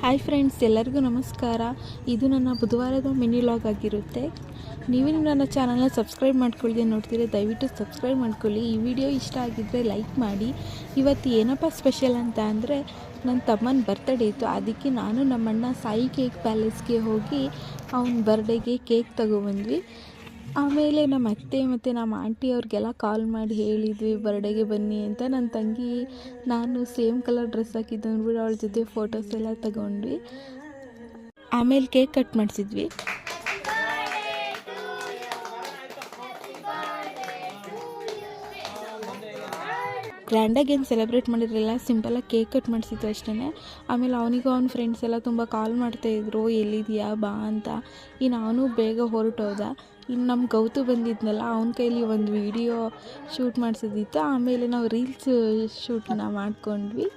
Hi friends, ಎಲ್ಲರಿಗೂ ನಮಸ್ಕಾರ. ಇದು ನನ್ನ ಬುಧವಾರದ ಮಿನಿ ವ್ಲಾಗ್ ಆಗಿರುತ್ತೆ. ನೀವೇನು ನನ್ನ ಚಾನಲ್ನ ಸಬ್ಸ್ಕ್ರೈಬ್ ಮಾಡ್ಕೊಳ್ಳಿ ನೋಡ್ತೀರಿ, ದಯವಿಟ್ಟು ಸಬ್ಸ್ಕ್ರೈಬ್ ಮಾಡ್ಕೊಳ್ಳಿ. ಈ ವಿಡಿಯೋ ಇಷ್ಟ ಆಗಿದ್ದರೆ ಲೈಕ್ ಮಾಡಿ. ಇವತ್ತು ಏನಪ್ಪ ಸ್ಪೆಷಲ್ ಅಂತ ಅಂದರೆ, ನನ್ನ ತಮ್ಮನ ಬರ್ತ್ಡೇ ಇತ್ತು. ಅದಕ್ಕೆ ನಾನು ನಮ್ಮಣ್ಣ ಸಾಯಿ ಕೇಕ್ ಪ್ಯಾಲೇಸ್ಗೆ ಹೋಗಿ ಅವನ ಬರ್ಡೇಗೆ ಕೇಕ್ ತಗೊಬಂದ್ವಿ. ಆಮೇಲೆ ನಮ್ಮ ಅತ್ತೆ ಮತ್ತು ನಮ್ಮ ಆಂಟಿ ಅವ್ರಿಗೆಲ್ಲ ಕಾಲ್ ಮಾಡಿ ಹೇಳಿದ್ವಿ ಬರ್ಡೇಗೆ ಬನ್ನಿ ಅಂತ. ನನ್ನ ತಂಗಿ ನಾನು ಸೇಮ್ ಕಲರ್ ಡ್ರೆಸ್ ಹಾಕಿದ್ದು ಅಂದ್ಬಿಟ್ಟು ಅವಳ ಜೊತೆ ಫೋಟೋಸ್ ಎಲ್ಲ ತಗೊಂಡ್ವಿ. ಆಮೇಲೆ ಕೇಕ್ ಕಟ್ ಮಾಡಿಸಿದ್ವಿ. ಗ್ರ್ಯಾಂಡಾಗಿ ಏನು ಸೆಲೆಬ್ರೇಟ್ ಮಾಡಿರಲಿಲ್ಲ, ಸಿಂಪಲಾಗಿ ಕೇಕ್ ಕಟ್ ಮಾಡಿಸಿದ್ದು ಅಷ್ಟೇ. ಆಮೇಲೆ ಅವನಿಗೂ ಅವ್ನ ಫ್ರೆಂಡ್ಸ್ ಎಲ್ಲ ತುಂಬ ಕಾಲ್ ಮಾಡ್ತಾಯಿದ್ರು, ಎಲ್ಲಿದೆಯಾ ಬಾ ಅಂತ. ಇನ್ನು ಅವನು ಬೇಗ ಹೊರಟೋದ. ಇನ್ನು ನಮ್ಮ ಗೌತು ಬಂದಿದ್ನಲ್ಲ, ಅವನ ಕೈಲಿ ಒಂದು ವಿಡಿಯೋ ಶೂಟ್ ಮಾಡಿಸೋದಿತ್ತು. ಆಮೇಲೆ ನಾವು ರೀಲ್ಸ್ ಶೂಟನ್ನ ಮಾಡ್ಕೊಂಡ್ವಿ.